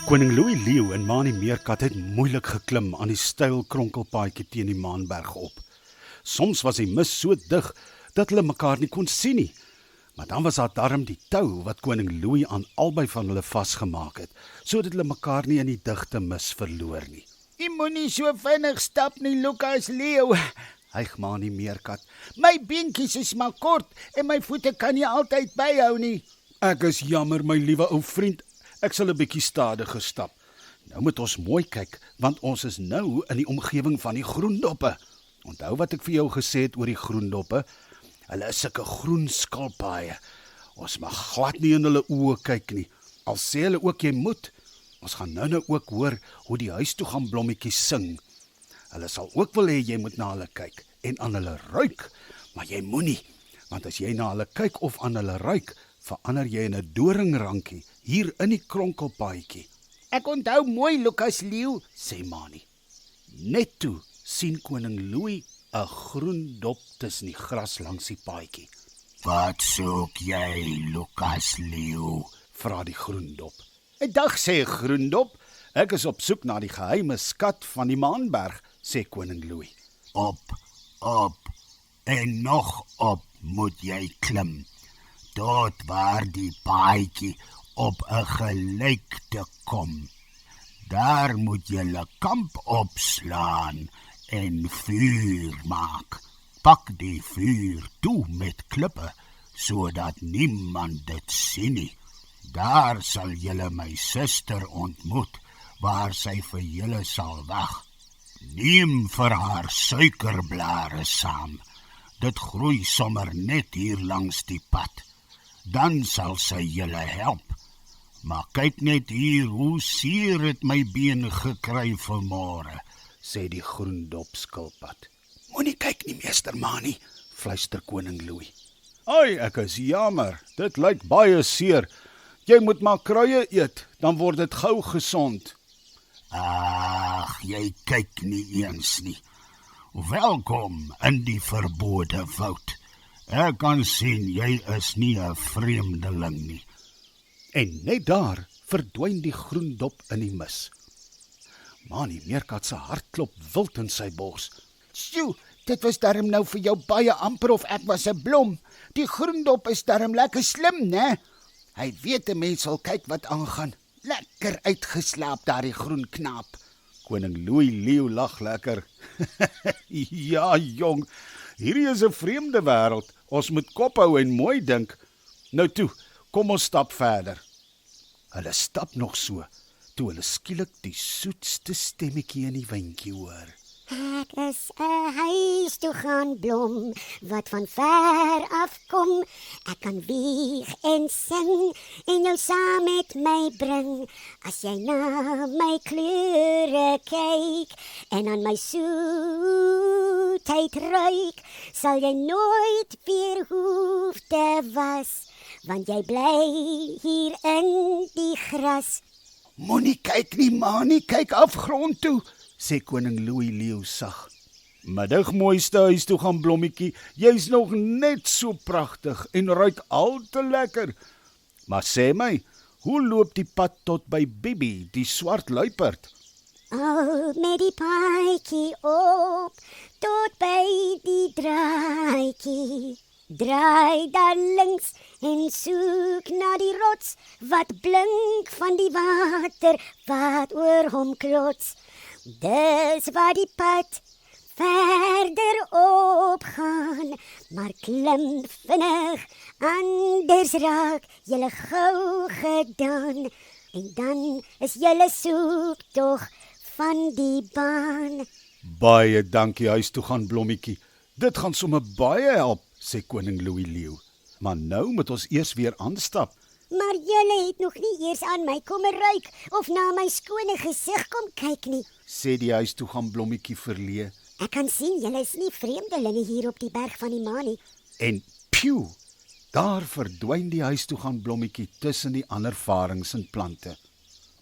Koning Louis Leeu en Manie Meerkat het moeilik geklim aan die steil kronkelpaadjie teen die Maanberg op. Soms was die mis so dig dat hulle mekaar nie kon sien nie. Maar dan was daar darm die tou wat koning Louis aan albei van hulle vasgemaak het, sodat hulle mekaar nie in die digte mis verloor nie. Jy moenie so vinnig stap nie, Lukas Leeu. Hyg Manie Meerkat. My beentjies is maar kort en my voete kan nie altyd byhou nie. Ek is jammer, my liewe ou vriend. Ek sal 'n bietjie stadiger stap. Nou moet ons mooi kyk, want ons is nou in die omgewing van die groendoppe. Onthou wat ek vir jou gesê het oor die groendoppe? Hulle is sulke groen skulpaaie. Ons mag glad nie in hulle oë kyk nie. Al sê hulle ook jy moet. Ons gaan nou ook hoor hoe die huis toe gaan blommetjies sing. Hulle sal ook wil hê jy moet na hulle kyk en aan hulle ruik, maar jy moenie, want as jy na hulle kyk of aan hulle ruik, verander jy in 'n doringrankie hier in die kronkelpaadjie. Ek onthou mooi, Lukas Leeu, Sê Manie. Net toe sien koning Louis 'n groen dop tussen die gras langs die paadjie. Wat soek jy, Lukas Leeu? Vra die groen dop. 'n dag sê groendop. Ek is op soek na die geheime skat van die Maanberg, sê koning Louis. Op en nog op moet jy klim, tot waar die paadjie op 'n gelykte kom. Daar moet jy 'n kamp opslaan en vuur maak. Pak die vuur toe met klippe, sodat niemand dit sien nie. Daar sal julle my suster ontmoet, waar sy vir julle sal wag. Neem vir haar suikerblare saam. Dit groei sommer net hier langs die pad. Dan sal sy julle help. Maar kyk net hier hoe seer het my been gekry vanmôre, Sê die groen dop skilpad. Moenie kyk nie, meester Manie, fluister koning Louis. Ai, ek is jammer, dit lyk baie seer. Jy moet maar kruie eet, dan word dit gou gesond. Ag, jy kyk nie eens nie. Welkom in die verbode woud. Ek kan sien jy is nie 'n vreemdeling nie. En net daar verdwyn die groen dop in die mis. Manie Meerkat se hart klop wild in sy bors. Sjoe, dit was darm nou vir jou baie amper of ek was 'n blom. Die groendop is darm lekker slim, né? Hy weet 'n mens sal kyk wat aangaan. Lekker uitgeslaap daardie groen knaap. Koning Louis Leeu lag lekker. Ja, jong, hierdie is 'n vreemde wêreld. Ons moet kop hou en mooi dink. Nou toe, kom ons stap verder. Hulle stap nog so, toe hulle skielik die soetste stemmetjie in die windjie hoor. Ek is 'n huis toe gaan blom, wat van ver af kom. Ek kan wieg en sing, en jou saam met my bring. As jy na my kleure kyk, en aan my soetheid ruik, sal jy nooit weer hoef te was, want jy bly hier in die gras. Moenie kyk nie, Manie, kyk afgrond toe, Sê koning Louis Leeu sag. Middag mooiste huis toe gaan blommetjie, jy's nog net so pragtig en ruik al te lekker. Maar sê my, hoe loop die pad tot by Bibi, die swart luiperd? Al met die paadjie op, tot by die draaitjie. Draai dan links en soek na die rots, wat blink van die water, wat oor hom klots. Dis waar die pad verder opgaan, maar klim vinnig, anders raak julle gou gedaan, en dan is julle soektog van die baan. Baie dankie huis toe gaan blommetjie. Dit gaan sommer baie help, sê koning Louis Leeu. Maar nou moet ons eers weer aanstap. Maar julle het nog nie eers aan my kom ruik, of na my skone gesig kom kyk nie, Sê die huis toe gaan blommetjie verlee. Ek kan sien julle is nie vreemdelinge hier op die berg van die maan nie. En pieu, daar verdwyn die huis toe gaan blommetjie tussen die ander varings en plante.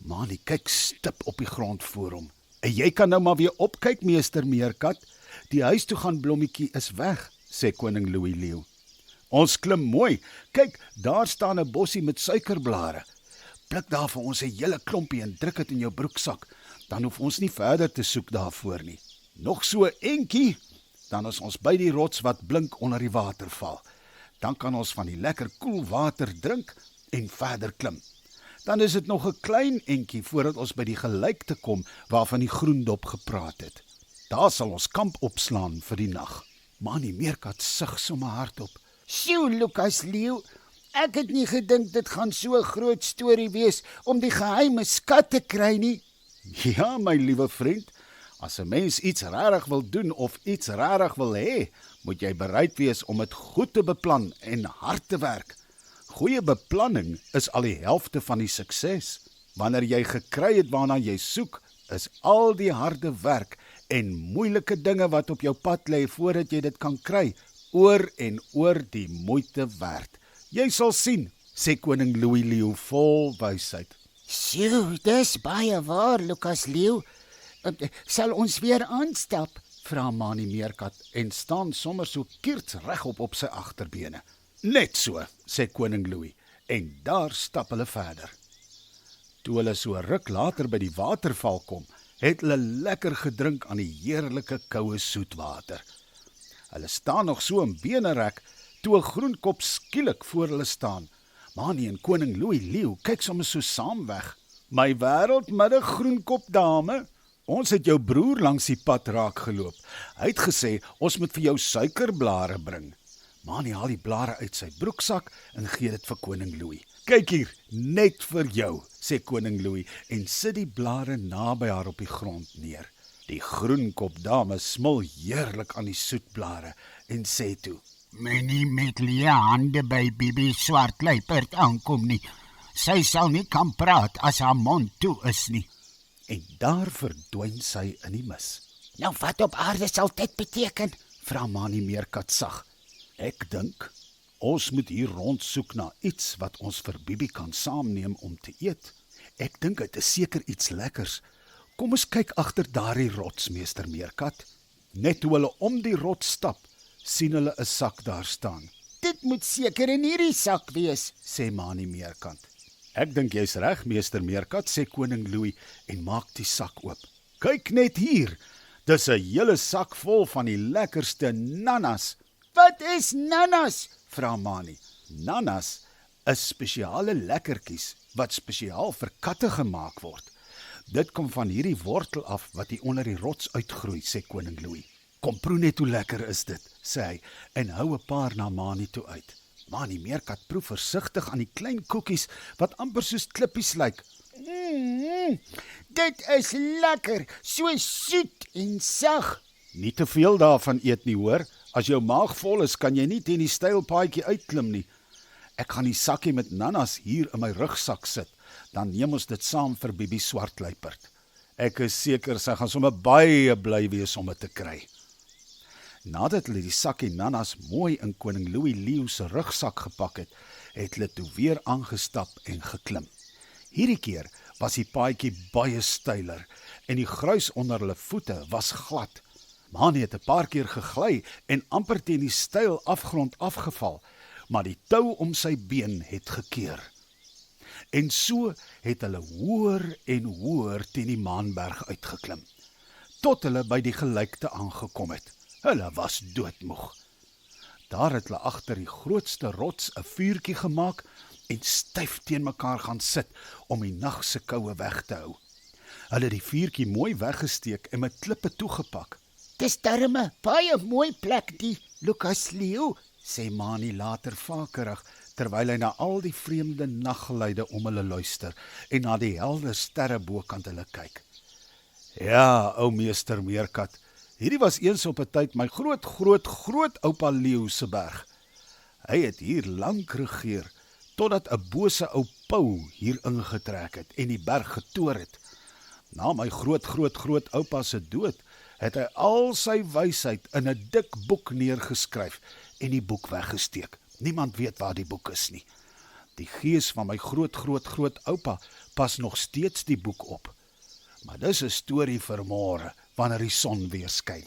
Manie kyk stip op die grond voor hom. En jy kan nou maar weer opkyk, meester Meerkat. Die huis toe gaan blommetjie is weg, sê koning Louis Leeu. Ons klim mooi. Kyk, daar staan 'n bossie met suikerblare. pluk daar vir ons 'n hele klompie en druk dit in jou broeksak. Dan hoef ons nie verder te soek daarvoor nie. Nog so 'n entjie, dan is ons by die rots wat blink onder die waterval. Dan kan ons van die lekker koel water drink en verder klim. Dan is dit nog 'n klein entjie voordat ons by die gelykte kom waarvan die groendop gepraat het. Daar sal ons kamp opslaan vir die nag. Manie Meerkat sug sommer hardop. Sjoe, Lukas Leeu, ek het nie gedink dit gaan so 'n groot storie wees om die geheime skat te kry nie. Ja, my liewe vriend, as 'n mens iets regtig wil doen of iets regtig wil hê, moet jy bereid wees om dit goed te beplan en hard te werk. Goeie beplanning is al die helfte van die sukses. Wanneer jy gekry het waarna jy soek, is al die harde werk en moeilike dinge wat op jou pad lê voordat jy dit kan kry, oor en oor die moeite werd. Jy sal sien, sê koning Louis Leeu vol wysheid. Sjoe, dis baie waar, Lukas Leeu. Sal ons weer aanstap? Vra Manie Meerkat en staan sommer so kiers regop op sy agterbene. Net so, sê koning Louis, en daar stap hulle verder. Toe hulle so 'n ruk later by die waterval kom, het hulle lekker gedrink aan die heerlike koue soetwater. Hulle staan nog so in benerek, toe 'n groenkop skielik voor hulle staan. Manie en koning Louis Leeu kyk sommer so saam weg. My wêreldmiddag groenkop dame, ons het jou broer langs die pad raak geloop. Hy het gesê, ons moet vir jou suikerblare bring. Manie haal die blare uit sy broeksak en gee dit vir koning Louis. Kyk hier, net vir jou, sê koning Louis en sit die blare naby haar op die grond neer. Die groenkop dame smil heerlik aan die soetblare en sê toe: Moenie met leë hande by Bibi Swartluiperd aankom nie. Sy sal nie kan praat as haar mond toe is nie. En daar verdwyn sy in die mis. Nou wat op aarde sal dit beteken? Vra Manie Meerkat sag. Ek dink, ons moet hier rondsoek na iets wat ons vir Bibi kan saamneem om te eet. Ek dink dit is seker iets lekkers. Kom ons kyk agter daardie rots, meester Meerkat. Net toe hulle om die rots stap, sien hulle 'n sak daar staan. Dit moet seker in hierdie sak wees, Sê Manie Meerkat. Ek dink jy's reg, meester Meerkat, sê koning Louis en maak die sak oop. Kyk net hier, dis 'n hele sak vol van die lekkerste nanas. Wat is nanas? Vra Manie. Nanas is spesiale lekkertjies wat spesiaal vir katte gemaak word. Dit kom van hierdie wortel af wat hier onder die rots uitgroei, sê koning Louis. Kom proe net hoe lekker is dit, sê hy en hou 'n paar na Manie toe uit. Manie Meerkat proe versigtig aan die klein koekies wat amper soos klippies lyk. Dit is lekker, so soet en sag. Nie te veel daarvan eet nie, hoor. As jou maag vol is, kan jy nie teen die steilpaadjie uitklim nie. Ek gaan die sakkie met nanas hier in my rugsak sit, dan neem ons dit saam vir Bibi Swartluiperd. Ek is seker sy gaan sommer baie bly wees om dit te kry. Nadat hulle die sakkie nanas mooi in koning Louis Leeu se rugsak gepak het, het hulle toe weer aangestap en geklim. Hierdie keer was die paadjie baie steiler en die gruis onder hulle voete was glad. Manie het 'n paar keer gegly en amper teen die steil afgrond afgeval, maar die tou om sy been het gekeer. En so het hulle hoër en hoër teen die Maanberg uitgeklim, tot hulle by die gelykte aangekom het. Hulle was doodmoeg. Daar het hulle agter die grootste rots 'n vuurtjie gemaak en styf teen mekaar gaan sit om die nag se koue weg te hou. Hulle het die vuurtjie mooi weggesteek en met klippe toegepak. Dis darem 'n baie mooi plek die, Lukas Leeu, sê Manie later vakerig, terwyl hy na al die vreemde naggeluide om hulle luister en na die helder sterre bokant hulle kyk. Ja, ou meester Meerkat, hierdie was eens op 'n tyd my groot-groot-grootoupa Leeu se berg. Hy het hier lank regeer, totdat 'n bose ou Pau hier ingetrek het en die berg getoor het. Na my groot-groot-grootoupa se dood, het hy al sy wysheid in 'n dik boek neergeskryf en die boek weggesteek. Niemand weet waar die boek is nie. Die gees van my groot-groot-grootoupa pas nog steeds die boek op. Maar dis 'n storie vir môre, wanneer die son weer skyn.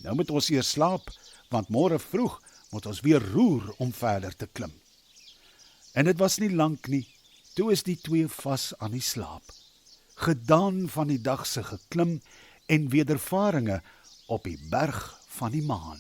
Nou moet ons eers slaap, want môre vroeg moet ons weer roer om verder te klim. En dit was nie lank nie, Toe is die twee vas aan die slaap, gedaan van die dag se geklim en wedervarings op die berg van die maan.